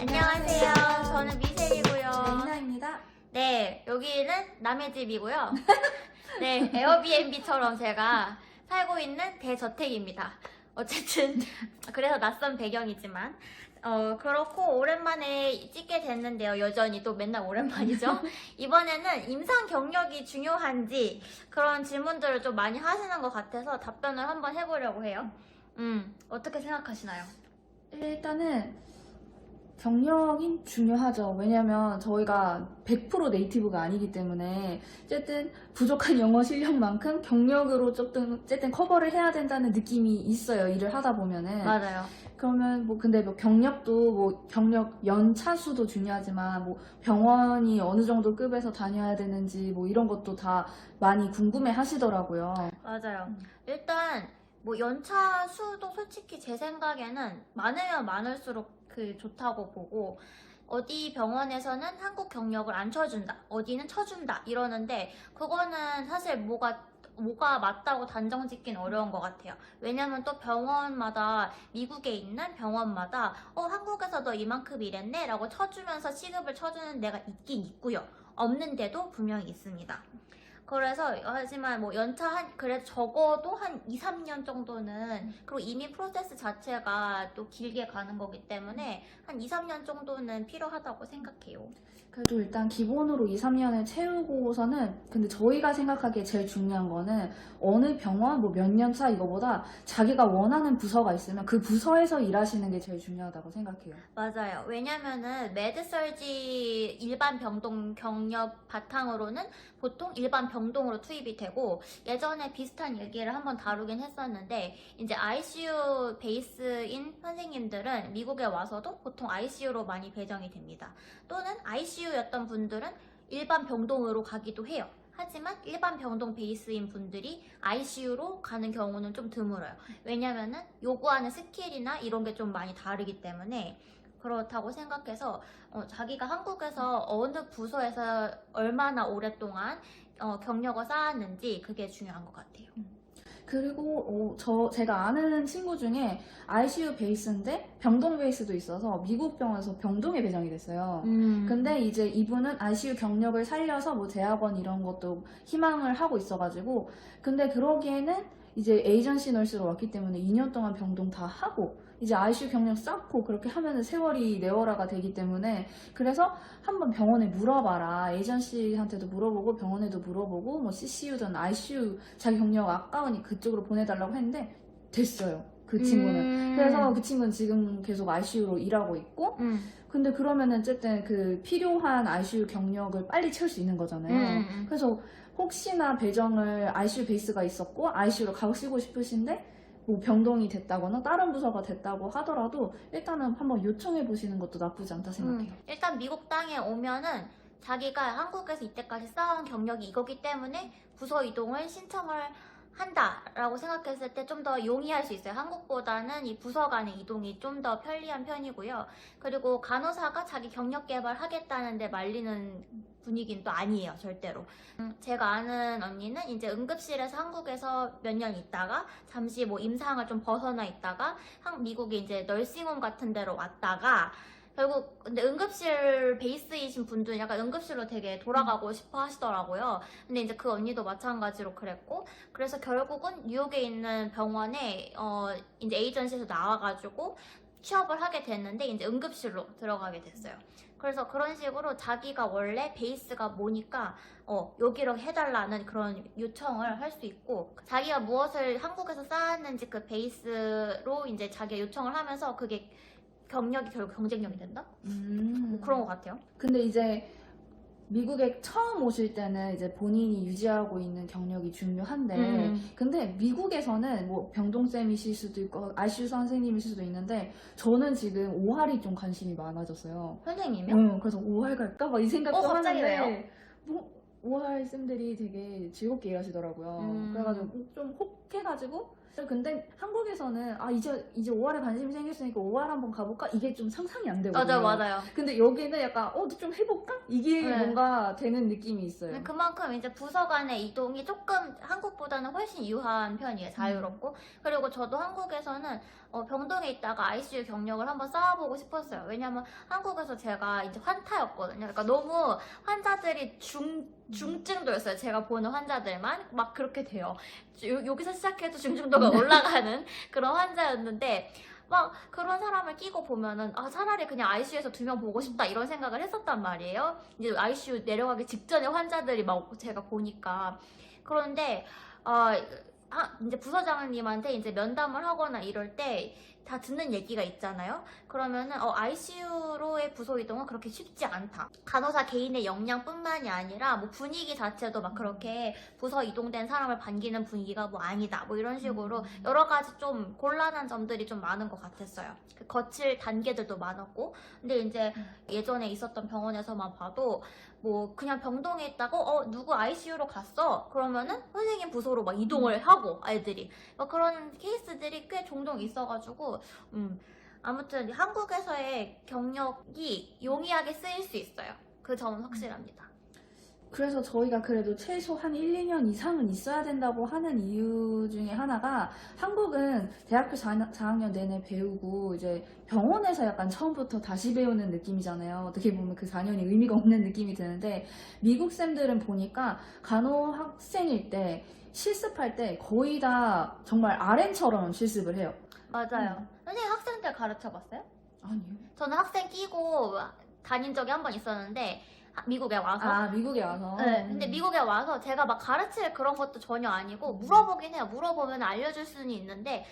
안녕하세요. 저는 미셀이고요. 이나입니다. 네, 여기는 남의 집이고요. 네, 에어비앤비처럼 제가 살고 있는 대저택입니다. 어쨌든 그래서 낯선 배경이지만 그렇고 오랜만에 찍게 됐는데요. 여전히 또 맨날 오랜만이죠. 이번에는 임상 경력이 중요한지 그런 질문들을 좀 많이 하시는 것 같아서 답변을 한번 해보려고 해요. 어떻게 생각하시나요? 일단은 경력이 중요하죠. 왜냐면 저희가 100% 네이티브가 아니기 때문에 어쨌든 부족한 영어 실력만큼 경력으로 어쨌든 커버를 해야 된다는 느낌이 있어요. 일을 하다 보면은. 맞아요. 그러면 근데 경력도 경력 연차 수도 중요하지만 병원이 어느 정도 급에서 다녀야 되는지 이런 것도 다 많이 궁금해 하시더라고요. 맞아요. 일단 연차 수도 솔직히 제 생각에는 많으면 많을수록 좋다고 보고, 어디 병원에서는 한국 경력을 안 쳐준다, 어디는 쳐준다 이러는데 그거는 사실 뭐가 맞다고 단정 짓긴 어려운 것 같아요. 왜냐면 또 병원마다, 미국에 있는 병원마다 한국에서 너 이만큼 일했네 라고 쳐주면서 시급을 쳐주는 데가 있긴 있고요. 없는데도 분명히 있습니다. 그래서 하지만 연차 그래도 적어도 한 2, 3년 정도는, 그리고 이미 프로세스 자체가 또 길게 가는 거기 때문에 한 2, 3년 정도는 필요하다고 생각해요. 그래도 일단 기본으로 2, 3년을 채우고서는, 근데 저희가 생각하기에 제일 중요한 거는 어느 병원 몇 년 차 이거보다 자기가 원하는 부서가 있으면 그 부서에서 일하시는 게 제일 중요하다고 생각해요. 맞아요. 왜냐면은 메드설지 일반 병동 경력 바탕으로는 보통 일반 병동으로 투입이 되고, 예전에 비슷한 얘기를 한번 다루긴 했었는데, 이제 ICU 베이스인 선생님들은 미국에 와서도 보통 ICU로 많이 배정이 됩니다. 또는 ICU였던 분들은 일반 병동으로 가기도 해요. 하지만 일반 병동 베이스인 분들이 ICU로 가는 경우는 좀 드물어요. 왜냐면은 요구하는 스킬이나 이런 게 좀 많이 다르기 때문에. 그렇다고 생각해서 자기가 한국에서 어느 부서에서 얼마나 오랫동안 경력을 쌓았는지, 그게 중요한 것 같아요. 그리고 제가 아는 친구 중에 ICU 베이스인데 병동 베이스도 있어서 미국 병원에서 병동에 배정이 됐어요. 근데 이제 이분은 ICU 경력을 살려서 대학원 이런 것도 희망을 하고 있어가지고, 근데 그러기에는 이제 에이전시 널스로 왔기 때문에 2년 동안 병동 다 하고 이제 ICU 경력 쌓고 그렇게 하면은 세월이 네월화가 되기 때문에, 그래서 한번 병원에 물어봐라. 에이전시한테도 물어보고 병원에도 물어보고 CCU든 ICU 자기 경력 아까우니 그쪽으로 보내달라고 했는데 됐어요. 그 친구는. 그래서 그 친구는 지금 계속 ICU로 일하고 있고, 근데 그러면은 어쨌든 그 필요한 ICU 경력을 빨리 채울 수 있는 거잖아요. 그래서 혹시나 배정을 ICU 베이스가 있었고 ICU로 가시고 싶으신데 병동이 됐다거나 다른 부서가 됐다고 하더라도 일단은 한번 요청해 보시는 것도 나쁘지 않다 생각해요. 일단 미국 땅에 오면은 자기가 한국에서 이때까지 쌓아온 경력이 이거기 때문에 부서 이동을 신청을 한다라고 생각했을 때 좀 더 용이할 수 있어요. 한국보다는 이 부서 간의 이동이 좀 더 편리한 편이고요. 그리고 간호사가 자기 경력 개발하겠다는데 말리는 분위기는 또 아니에요, 절대로. 제가 아는 언니는 이제 응급실에서 한국에서 몇 년 있다가 잠시 임상을 좀 벗어나 있다가 미국에 이제 널싱홈 같은 데로 왔다가, 결국 근데 응급실 베이스이신 분들은 약간 응급실로 되게 돌아가고 싶어 하시더라고요. 근데 이제 그 언니도 마찬가지로 그랬고, 그래서 결국은 뉴욕에 있는 병원에 이제 에이전시에서 나와가지고 취업을 하게 됐는데 이제 응급실로 들어가게 됐어요. 그래서 그런 식으로 자기가 원래 베이스가 뭐니까 여기로 해달라는 그런 요청을 할 수 있고, 자기가 무엇을 한국에서 쌓았는지 그 베이스로 이제 자기가 요청을 하면서 그게 경력이 결국 경쟁력이 된다? 그런 것 같아요. 근데 이제 미국에 처음 오실 때는 이제 본인이 유지하고 있는 경력이 중요한데, 근데 미국에서는 병동쌤이실 수도 있고 ICU 선생님이실 수도 있는데, 저는 지금 OR이 좀 관심이 많아졌어요. 선생님이요? 그래서 OR 갈까? 막 이 생각도 갑자기 하는데 OR 쌤들이 되게 즐겁게 일하시더라고요. 그래가지고 좀 혹해가지고 근데 한국에서는 이제 OR에 관심이 생겼으니까 OR 한번 가볼까? 이게 좀 상상이 안 되거든요. 맞아요. 근데 여기는 약간 좀 해볼까? 이게 네. 뭔가 되는 느낌이 있어요. 그만큼 이제 부서 간의 이동이 조금 한국보다는 훨씬 유한 편이에요. 자유롭고. 그리고 저도 한국에서는 병동에 있다가 ICU 경력을 한번 쌓아보고 싶었어요. 왜냐면 한국에서 제가 이제 환타였거든요. 그러니까 너무 환자들이 중증도였어요. 제가 보는 환자들만 막 그렇게 돼요. 여기서 시작해도 중증도가 올라가는 그런 환자였는데 막 그런 사람을 끼고 보면은 차라리 그냥 ICU에서 2명 보고 싶다 이런 생각을 했었단 말이에요. 이제 ICU 내려가기 직전에 환자들이 막 제가 보니까. 그런데 이제 부서장님한테 이제 면담을 하거나 이럴 때 다 듣는 얘기가 있잖아요. 그러면은 ICU로의 부서 이동은 그렇게 쉽지 않다. 간호사 개인의 역량뿐만이 아니라 뭐 분위기 자체도 막 그렇게 부서 이동된 사람을 반기는 분위기가 뭐 아니다. 뭐 이런 식으로 여러 가지 좀 곤란한 점들이 좀 많은 것 같았어요. 거칠 단계들도 많았고. 근데 이제 예전에 있었던 병원에서만 봐도 뭐 그냥 병동에 있다고 누구 ICU로 갔어 그러면은 선생님 부서로 막 이동을 하고 아이들이 막 그런 케이스들이 꽤 종종 있어가지고 아무튼 한국에서의 경력이 용이하게 쓰일 수 있어요. 그 점은 확실합니다. 그래서 저희가 그래도 최소 한 1, 2년 이상은 있어야 된다고 하는 이유 중에 하나가 한국은 대학교 4학년 내내 배우고 이제 병원에서 약간 처음부터 다시 배우는 느낌이잖아요. 어떻게 보면 그 4년이 의미가 없는 느낌이 드는데 미국 쌤들은 보니까 간호 학생일 때 실습할 때 거의 다 정말 RN처럼 실습을 해요. 맞아요. 선생님 학생 때 가르쳐봤어요? 아니요. 저는 학생 끼고 다닌 적이 한 번 있었는데 미국에 와서. 미국에 와서. 네, 근데 미국에 와서 제가 막 가르칠 그런 것도 전혀 아니고 물어보긴 해요. 물어보면 알려줄 수는 있는데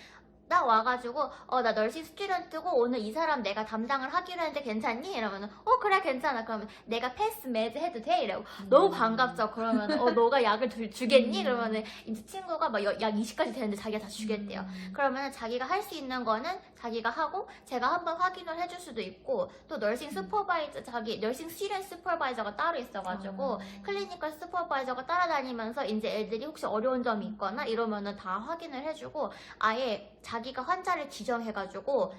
딱 와가지고 나 널싱 스튜던트고 오늘 이 사람 내가 담당을 하기로 했는데 괜찮니? 이러면은 그래 괜찮아. 그러면 내가 패스 매즈 해도 돼? 이러고 너무 반갑죠. 그러면 너가 약을 주겠니? 그러면은 이제 친구가 막 약 20까지 되는데 자기가 다 주겠대요. 그러면은 자기가 할 수 있는 거는 자기가 하고 제가 한번 확인을 해줄 수도 있고 또 널싱 슈퍼바이저 널싱 스튜던 슈퍼바이저가 따로 있어가지고 클리니컬 슈퍼바이저가 따라다니면서 이제 애들이 혹시 어려운 점이 있거나 이러면은 다 확인을 해주고 아예 자기가 환자를 지정해가지고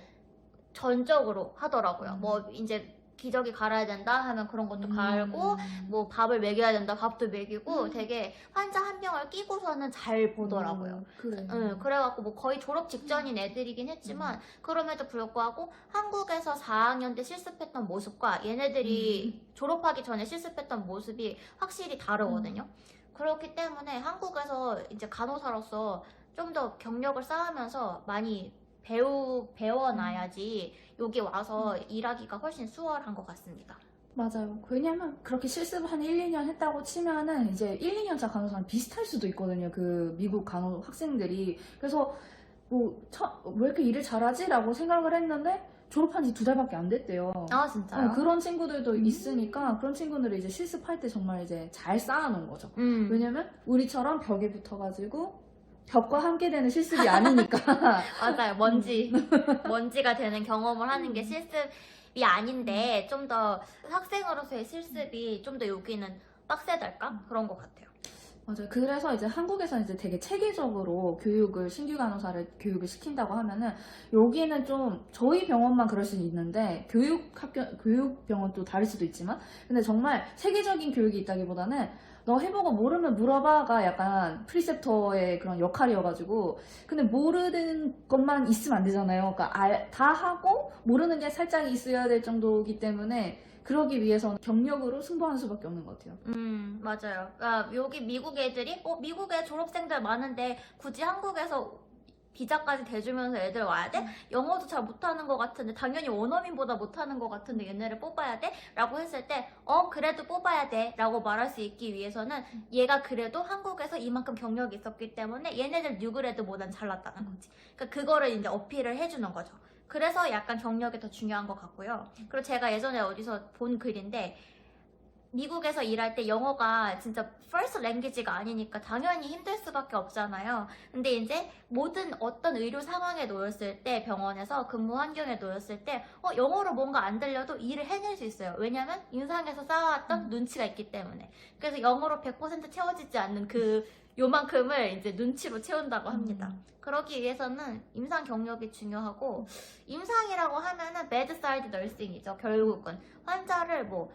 전적으로 하더라고요. 뭐 이제 기저귀 갈아야 된다 하면 그런 것도 갈고 뭐 밥을 먹여야 된다 밥도 먹이고 되게 환자 한 명을 끼고서는 잘 보더라고요. 그래. 그래갖고 뭐 거의 졸업 직전인 애들이긴 했지만 그럼에도 불구하고 한국에서 4학년 때 실습했던 모습과 얘네들이 졸업하기 전에 실습했던 모습이 확실히 다르거든요. 그렇기 때문에 한국에서 이제 간호사로서 좀 더 경력을 쌓으면서 많이 배워놔야지 여기 와서 일하기가 훨씬 수월한 것 같습니다. 맞아요. 왜냐면 그렇게 실습을 한 1, 2년 했다고 치면은 이제 1, 2년차 간호사랑 비슷할 수도 있거든요. 그 미국 간호 학생들이. 그래서 왜 이렇게 일을 잘하지? 라고 생각을 했는데 졸업한 지 2달밖에 안 됐대요. 진짜요? 그런 친구들도 있으니까 그런 친구들이 이제 실습할 때 정말 이제 잘 쌓아놓은 거죠. 왜냐면 우리처럼 벽에 붙어가지고 벽과 함께 되는 실습이 아니니까. 맞아요. 먼지가 되는 경험을 하는 게 실습이 아닌데 좀 더 학생으로서의 실습이 좀 더 여기는 빡세달까? 그런 것 같아요. 맞아요. 그래서 이제 한국에서는 이제 되게 체계적으로 신규 간호사를 교육을 시킨다고 하면은 여기는 좀 저희 병원만 그럴 수는 있는데 교육병원 또 다를 수도 있지만 근데 정말 체계적인 교육이 있다기보다는 너 해보고 모르면 물어봐가 약간 프리셉터의 그런 역할이어가지고 근데 모르는 것만 있으면 안 되잖아요. 그러니까 다 하고 모르는 게 살짝 있어야 될 정도이기 때문에 그러기 위해서는 경력으로 승부하는 수밖에 없는 것 같아요. 맞아요. 그러니까 여기 미국 애들이 미국에 졸업생들 많은데 굳이 한국에서 비자까지 대주면서 애들 와야 돼? 영어도 잘 못하는 것 같은데 당연히 원어민보다 못하는 것 같은데 얘네를 뽑아야 돼? 라고 했을 때 그래도 뽑아야 돼 라고 말할 수 있기 위해서는 얘가 그래도 한국에서 이만큼 경력이 있었기 때문에 얘네들 누구래도보단 잘났다는 거지. 그러니까 그거를 이제 어필을 해주는 거죠. 그래서 약간 경력이 더 중요한 것 같고요. 그리고 제가 예전에 어디서 본 글인데 미국에서 일할 때 영어가 진짜 first language가 아니니까 당연히 힘들 수밖에 없잖아요. 근데 이제 어떤 의료 상황에 놓였을 때 병원에서 근무 환경에 놓였을 때 영어로 뭔가 안 들려도 일을 해낼 수 있어요. 왜냐면 인상에서 쌓아왔던 눈치가 있기 때문에. 그래서 영어로 100% 채워지지 않는 그 요만큼을 이제 눈치로 채운다고 합니다. 그러기 위해서는 임상 경력이 중요하고, 임상이라고 하면은 bedside nursing이죠. 결국은 환자를 뭐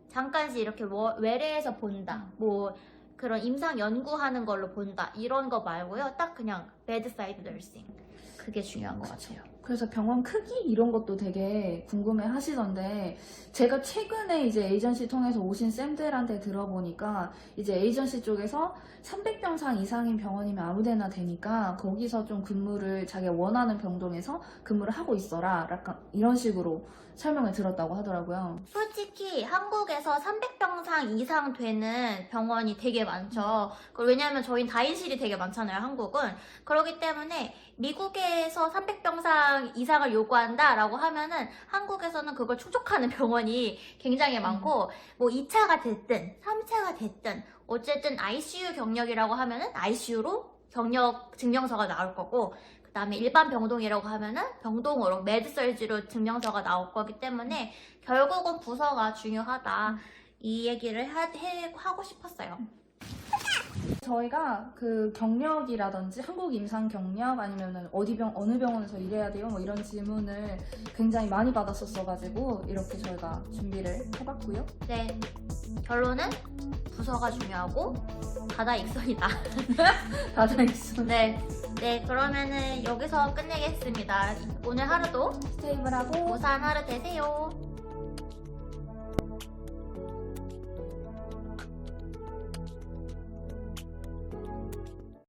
잠깐씩 이렇게 외래에서 본다, 뭐 그런 임상 연구하는 걸로 본다, 이런 거 말고요. 딱 그냥 bedside nursing, 그게 중요한 것 같아요. 그래서 병원 크기 이런 것도 되게 궁금해 하시던데, 제가 최근에 이제 에이전시 통해서 오신 쌤들한테 들어보니까 이제 에이전시 쪽에서 300병상 이상인 병원이면 아무데나 되니까 거기서 좀 근무를 자기가 원하는 병동에서 근무를 하고 있어라, 약간 이런 식으로 설명을 들었다고 하더라고요. 솔직히 한국에서 300병상 이상 되는 병원이 되게 많죠. 왜냐하면 저희는 다인실이 되게 많잖아요, 한국은. 그렇기 때문에 미국에서 300병상 이상을 요구한다라고 하면은 한국에서는 그걸 충족하는 병원이 굉장히 많고, 뭐 2차가 됐든 3차가 됐든 어쨌든 ICU 경력이라고 하면은 ICU로 경력 증명서가 나올 거고, 그 다음에 일반 병동이라고 하면은 병동으로 메드설지로 증명서가 나올 거기 때문에 결국은 부서가 중요하다, 이 얘기를 하고 싶었어요. 저희가 그 경력이라든지 한국 임상 경력 아니면은 어느 병원에서 일해야 돼요? 뭐 이런 질문을 굉장히 많이 받았었어가지고 이렇게 저희가 준비를 해봤고요. 네, 결론은 부서가 중요하고 다다익선이다. 다들 있어. 네, 그러면은 여기서 끝내겠습니다. 오늘 하루도 스테이블하고 고산 하루 되세요.